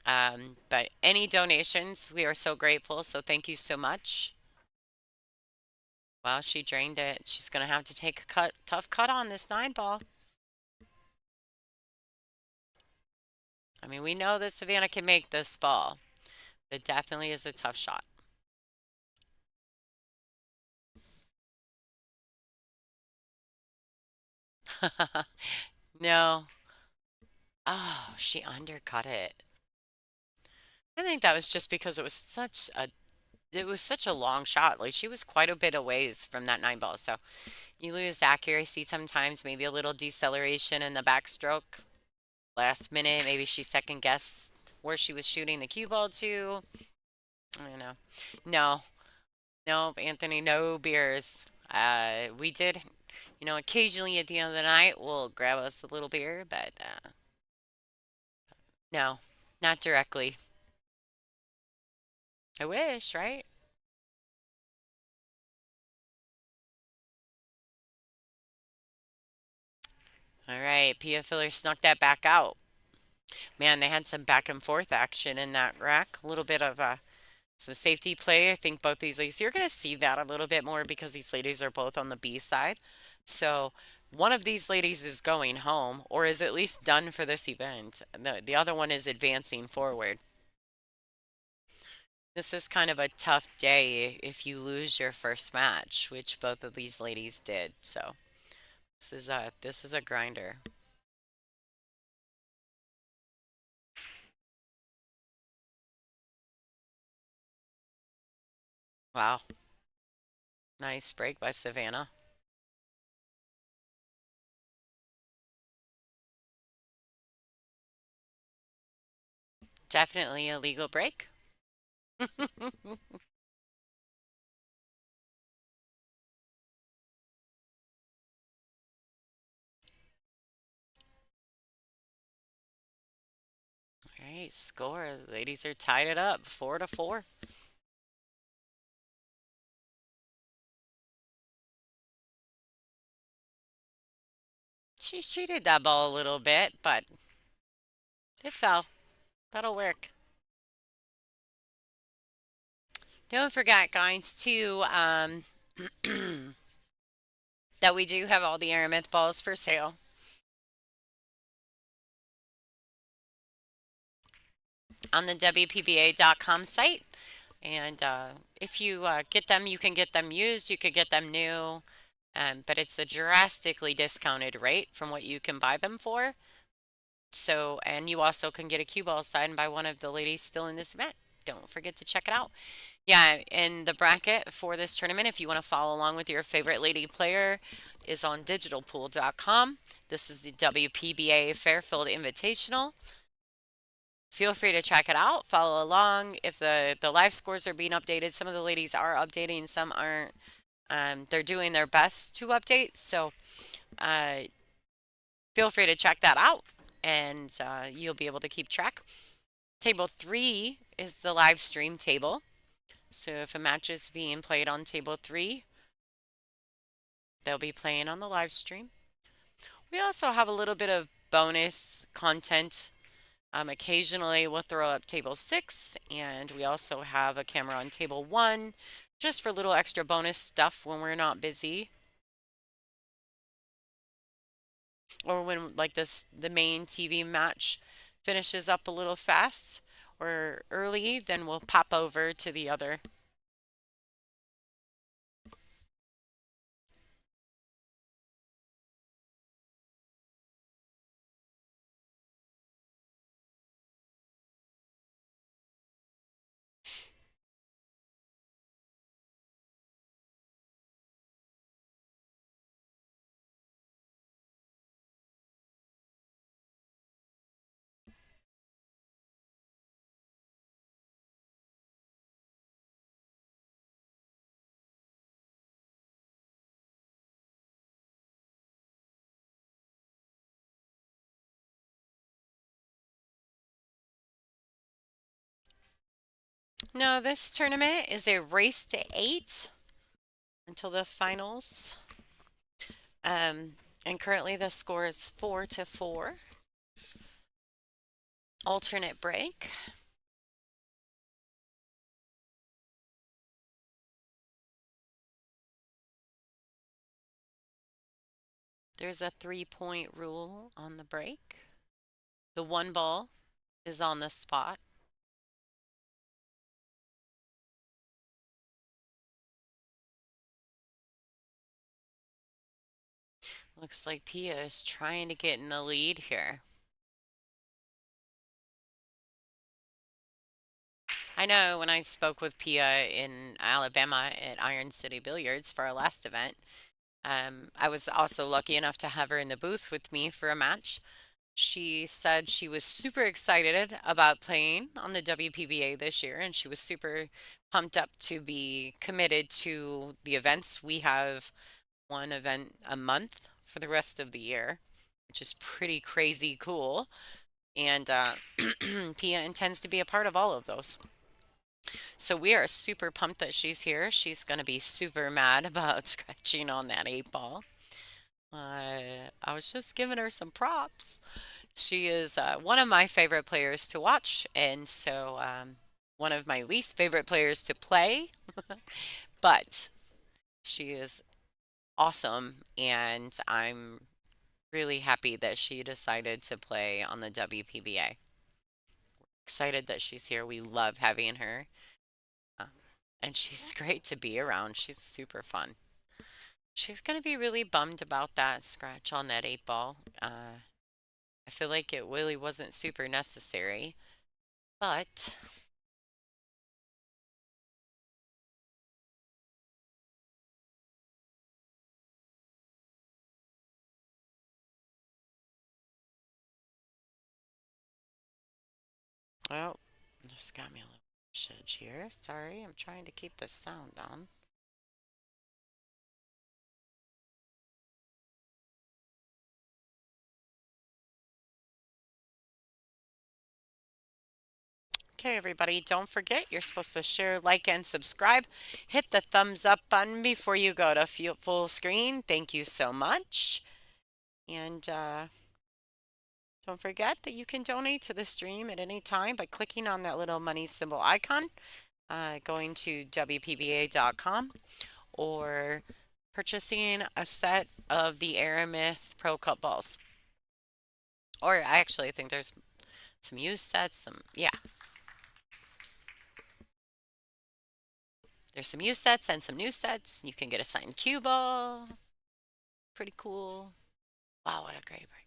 but any donations, we are so grateful. So thank you so much. Well, she drained it. She's going to have to take a tough cut on this 9 ball. I mean, we know that Savannah can make this ball. It definitely is a tough shot. No. Oh, she undercut it. I think that was just because it was such a long shot. Like she was quite a bit away from that 9 ball. So you lose accuracy sometimes, maybe a little deceleration in the backstroke. Last minute, maybe she second guessed where she was shooting the cue ball to. I know. No, no, Anthony, no beers. We did, occasionally at the end of the night, we'll grab us a little beer, but no, not directly. I wish, right? All right, Pia Filler snuck that back out. Man, they had some back and forth action in that rack. A little bit of some safety play. I think both these ladies, you're going to see that a little bit more because these ladies are both on the B side. So one of these ladies is going home or is at least done for this event. The other one is advancing forward. This is kind of a tough day if you lose your first match, which both of these ladies did. So this is a grinder. Wow. Nice break by Savannah. Definitely a legal break. All right, score. The ladies are tied it up 4-4. She cheated that ball a little bit, but it fell. That'll work. Don't forget, guys, too, that we do have all the Aramith balls for sale. On the WPBA.com site. And if you get them, you can get them used, you could get them new, but it's a drastically discounted rate from what you can buy them for. So, and you also can get a cue ball signed by one of the ladies still in this event. Don't forget to check it out. Yeah, and the bracket for this tournament, if you want to follow along with your favorite lady player, is on digitalpool.com. This is the WPBA Fairfield Invitational. Feel free to check it out, follow along. If the live scores are being updated, some of the ladies are updating, some aren't. They're doing their best to update, so uh, feel free to check that out, and you'll be able to keep track. Table 3 is the live stream table. So if a match is being played on table 3, they'll be playing on the live stream. We also have a little bit of bonus content Occasionally we'll throw up table 6, and we also have a camera on table 1 just for little extra bonus stuff when we're not busy. Or when like the main TV match finishes up a little fast or early, then we'll pop over to the other. No, this tournament is a race to 8 until the finals. And currently the score is 4-4. Alternate break. There's a 3-point rule on the break. The one ball is on the spot. Looks like Pia is trying to get in the lead here. I know when I spoke with Pia in Alabama at Iron City Billiards for our last event, I was also lucky enough to have her in the booth with me for a match. She said she was super excited about playing on the WPBA this year, and she was super pumped up to be committed to the events. We have one event a month for the rest of the year, which is pretty crazy cool. And Pia intends to be a part of all of those. So we are super pumped that she's here. She's going to be super mad about scratching on that 8 ball. I was just giving her some props. She is one of my favorite players to watch, and so one of my least favorite players to play, but she is awesome, and I'm really happy that she decided to play on the WPBA. Excited that she's here. We love having her. Um, and she's great to be around. She's super fun. She's going to be really bummed about that scratch on that 8 ball. I feel like it really wasn't super necessary, but well, just got me a little shit here. Sorry, I'm trying to keep the sound down. Okay, everybody, don't forget you're supposed to share, like, and subscribe. Hit the thumbs up button before you go to full screen. Thank you so much. And don't forget that you can donate to the stream at any time by clicking on that little money symbol icon, going to WPBA.com, or purchasing a set of the Aramith Pro Cup balls. Or I actually think there's some used sets, yeah. There's some used sets and some new sets. You can get a signed cue ball. Pretty cool. Wow, what a great break.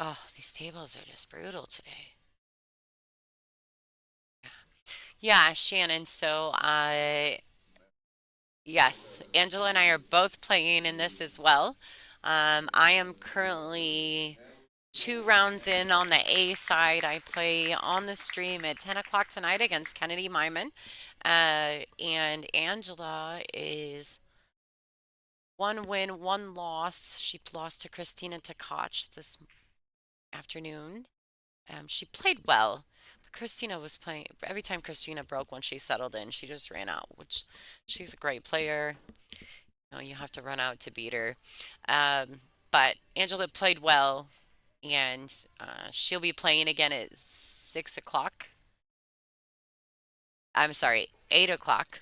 Oh, these tables are just brutal today. Yeah, Shannon, so yes, Angela and I are both playing in this as well. I am currently 2 rounds in on the A side. I play on the stream at 10 o'clock tonight against Kennedy Myman. And Angela is 1 win, 1 loss. She lost to Christina Tkach this afternoon. She played well, but Christina was playing. Every time Christina broke when she settled in, she just ran out, which she's a great player. No, you have to run out to beat her. But Angela played well, and she'll be playing again at 6 o'clock. I'm sorry, 8 o'clock.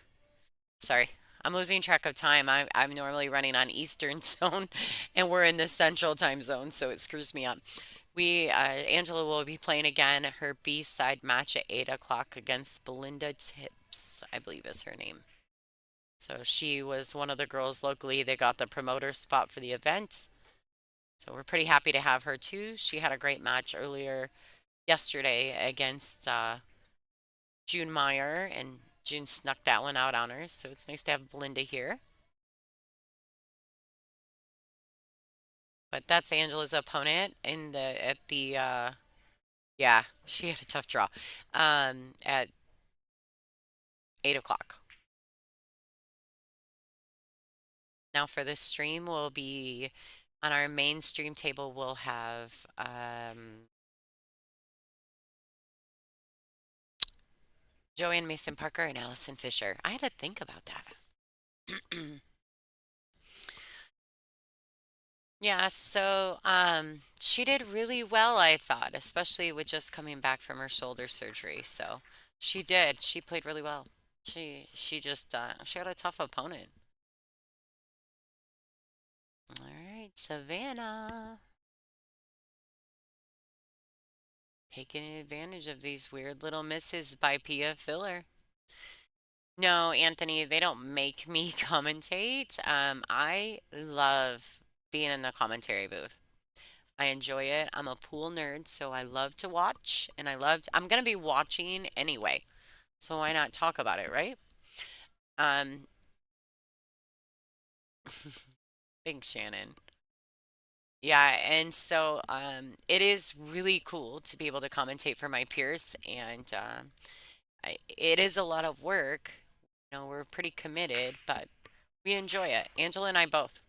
Sorry, I'm losing track of time. I'm normally running on Eastern zone, and we're in the Central time zone, so it screws me up. Angela will be playing again her B-side match at 8 o'clock against Belinda Tips, I believe is her name. So she was one of the girls locally that got the promoter spot for the event. So we're pretty happy to have her too. She had a great match earlier yesterday against June Meyer, and June snuck that one out on her. So it's nice to have Belinda here. But that's Angela's opponent in the at the yeah, she had a tough draw. At 8 o'clock. Now for this stream will be on our main stream table we'll have Joanne Mason Parker and Allison Fisher. I had to think about that. Yeah, so she did really well, I thought, especially with just coming back from her shoulder surgery. So she did. She played really well. She just she had a tough opponent. All right, Savannah. Taking advantage of these weird little misses by Pia Filler. No, Anthony, they don't make me commentate. I love being in the commentary booth. I enjoy it. I'm a pool nerd, so I love to watch, and I'm gonna be watching anyway. So why not talk about it, right? Um, thanks, Shannon. Yeah, and so it is really cool to be able to commentate for my peers, and it is a lot of work. We're pretty committed, but we enjoy it. Angela and I both.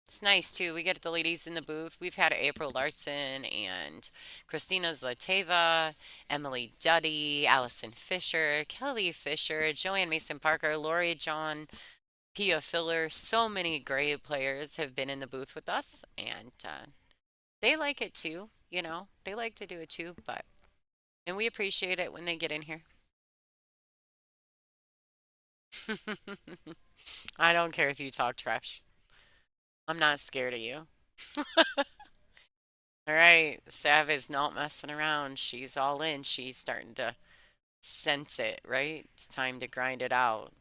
It's nice too. We get the ladies in the booth. We've had April Larson and Christina Zlateva, Emily Duddy, Allison Fisher, Kelly Fisher, Joanne Mason Parker, Lori John, Pia Filler. So many great players have been in the booth with us, and they like it too. They like to do it too, and we appreciate it when they get in here. I don't care if you talk trash. I'm not scared of you. All right, Sav is not messing around. She's all in. She's starting to sense it, right? It's time to grind it out.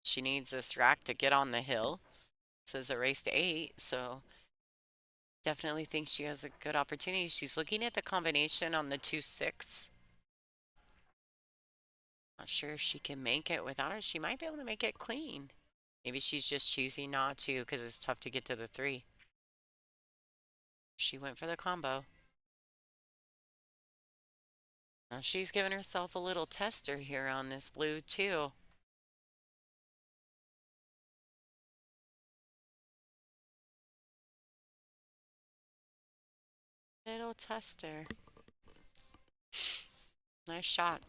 She needs this rack to get on the hill. It says a race to 8, so definitely think she has a good opportunity. She's looking at the combination on the 2-6. Not sure if she can make it without it. She might be able to make it clean. Maybe she's just choosing not to because it's tough to get to the 3. She went for the combo. Now she's giving herself a little tester here on this blue too. Little tester. Nice shot.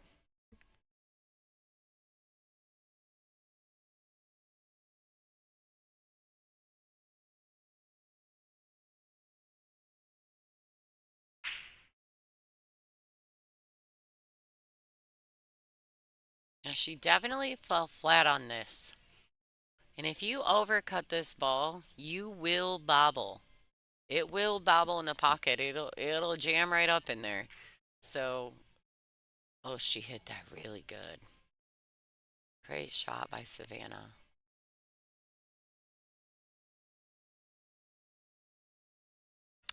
Now she definitely fell flat on this. And if you overcut this ball, you will bobble. It will bobble in the pocket. It'll jam right up in there. So, oh, she hit that really good. Great shot by Savannah.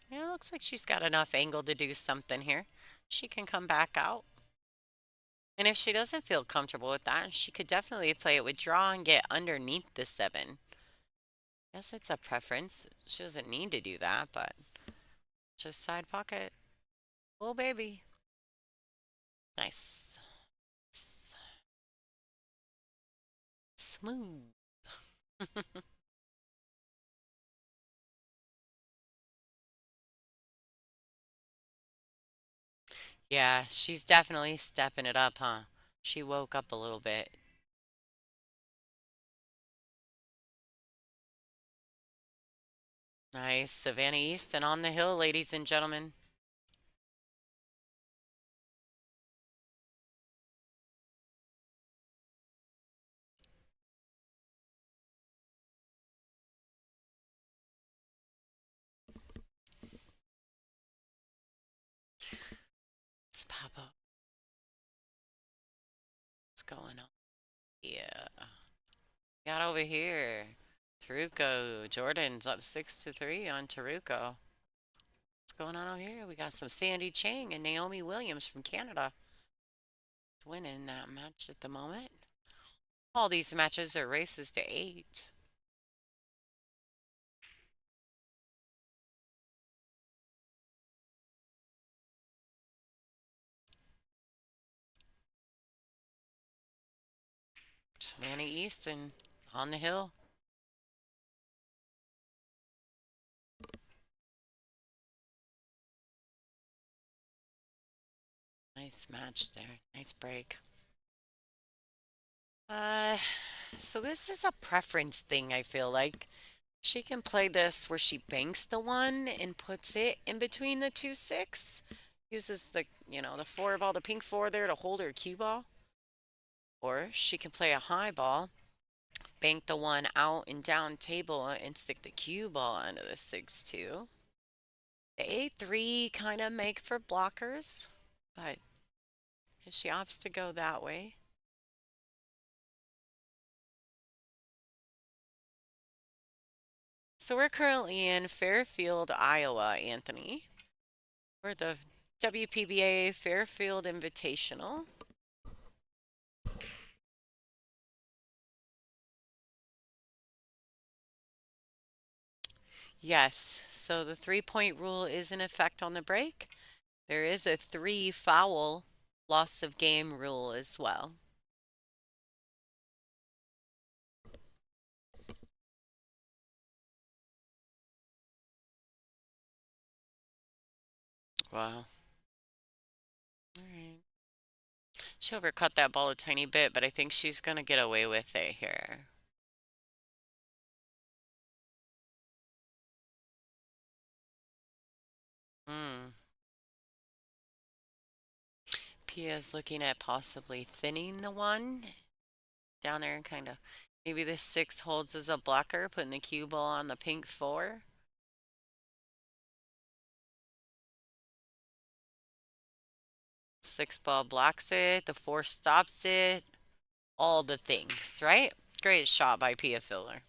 Yeah, it looks like she's got enough angle to do something here. She can come back out. And if she doesn't feel comfortable with that, she could definitely play it with draw and get underneath the 7. Guess it's a preference. She doesn't need to do that, but just side pocket. Oh, baby. Nice. Smooth. Yeah, she's definitely stepping it up, huh? She woke up a little bit. Nice. Savannah Easton on the hill, ladies and gentlemen. Let's pop up. What's going on? Yeah. Got over here. Taruko. Jordan's up 6-3 on Taruko. What's going on over here? We got some Sandy Chang and Naomi Williams from Canada winning that match at the moment. All these matches are races to 8. Savannah Easton on the hill. Nice match there. Nice break. Uh, so this is a preference thing, I feel like. She can play this where she banks the 1 and puts it in between the 2-6. Uses the 4 ball, the pink 4 there to hold her cue ball. Or she can play a high ball, bank the 1 out and down table and stick the cue ball onto the 6-2. The A3 kind of make for blockers, but if she opts to go that way. So we're currently in Fairfield, Iowa, Anthony. We're at the WPBA Fairfield Invitational. Yes, so the 3-point rule is in effect on the break. There is a 3 foul loss of game rule as well. Wow. All right. She overcut that ball a tiny bit, but I think she's going to get away with it here. Hmm. Pia's looking at possibly thinning the 1 down there and kind of maybe the 6 holds as a blocker, putting the cue ball on the pink 4. 6 ball blocks it, the 4 stops it, all the things, right? Great shot by Pia Filler.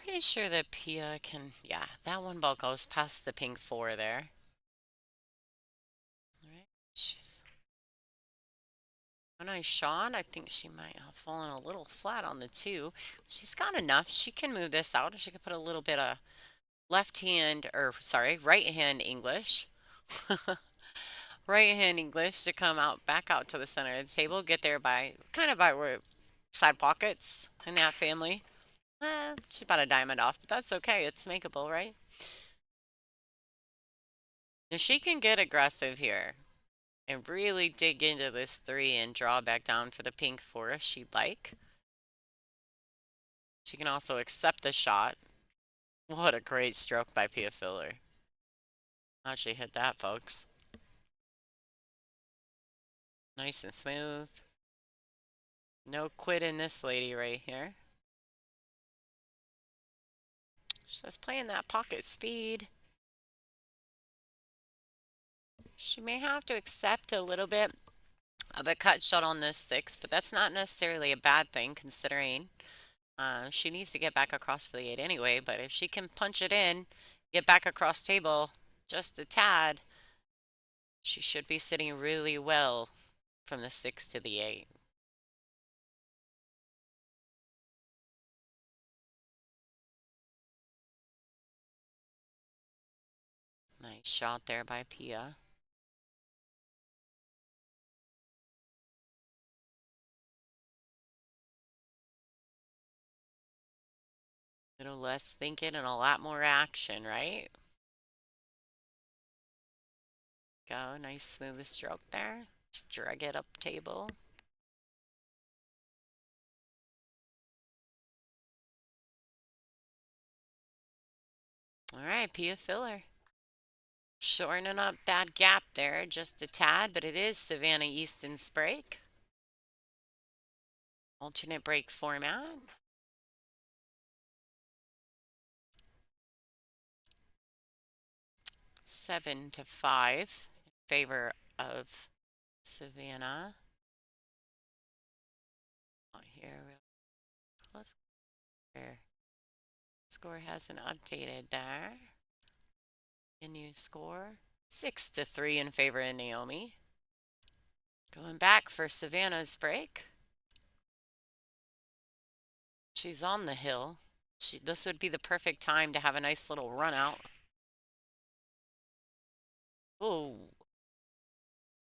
Pretty sure that Pia can, yeah, that 1 ball goes past the pink 4 there. All right, she's a nice shot. I think she might have fallen a little flat on the 2. She's got enough. She can move this out. She could put a little bit of left hand, or sorry, right hand English. Right hand English to come out, back out to the center of the table, get there by, kind of by where side pockets in that family. She's about a diamond off, but that's okay. It's makeable, right? Now she can get aggressive here and really dig into this 3 and draw back down for the pink 4 if she'd like. She can also accept the shot. What a great stroke by Pia Filler. How'd she hit that, folks? Nice and smooth. No quit in this lady right here. She's just playing that pocket speed. She may have to accept a little bit of a cut shot on this 6, but that's not necessarily a bad thing considering she needs to get back across for the 8 anyway. But if she can punch it in, get back across table, just a tad. She should be sitting really well from the 6 to the 8. Nice shot there by Pia. A little less thinking and a lot more action, right? Go, nice smooth stroke there. Just drag it up table. All right, Pia Filler. Shortening up that gap there just a tad, but it is Savannah Easton's break. Alternate break format. 7-5 in favor of Savannah. Here, let's here. Score hasn't updated there. A new score 6-3 in favor of Naomi. Going back for Savannah's break. She's on the hill. This would be the perfect time to have a nice little run out. Ooh,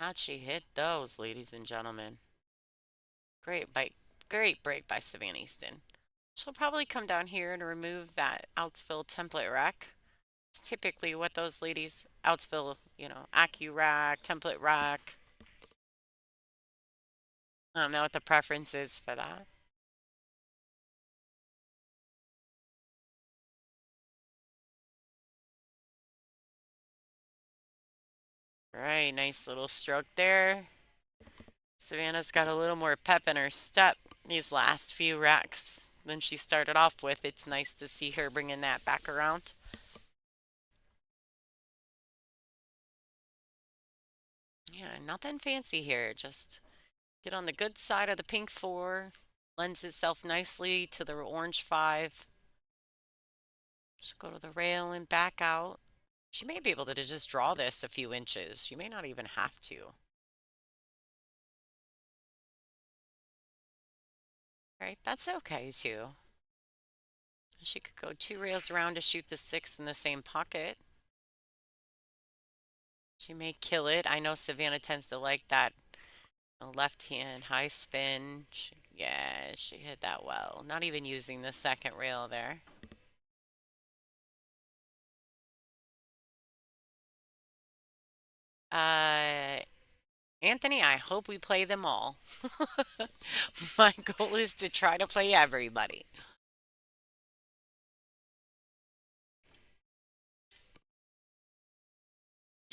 how'd she hit those, ladies and gentlemen? Great break by Savannah Easton. She'll probably come down here and remove that Outsville template rack. It's typically what those ladies, Outsville, Accu rack, template rack. I don't know what the preference is for that. Right, nice little stroke there. Savannah's got a little more pep in her step these last few racks than she started off with. It's nice to see her bringing that back around. Yeah, nothing fancy here. Just get on the good side of the pink 4. Lends itself nicely to the orange 5. Just go to the rail and back out. She may be able to just draw this a few inches. She may not even have to. Right, that's okay too. She could go 2 rails around to shoot the 6 in the same pocket. She may kill it. I know Savannah tends to like that left hand high spin. Yeah, she hit that well. Not even using the second rail there. Anthony, I hope we play them all. My goal is to try to play everybody.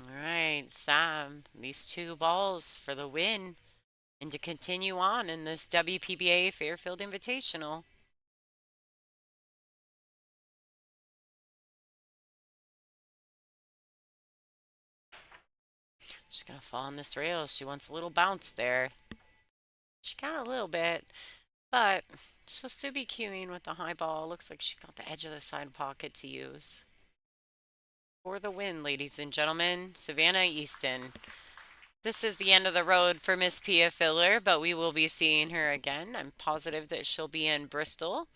All right, Sam, these 2 balls for the win and to continue on in this WPBA Fairfield Invitational. She's going to fall on this rail. She wants a little bounce there. She got a little bit, but she'll still be queuing with the high ball. Looks like she got the edge of the side pocket to use. For the win, ladies and gentlemen, Savannah Easton. This is the end of the road for Miss Pia Filler, but we will be seeing her again. I'm positive that she'll be in Bristol.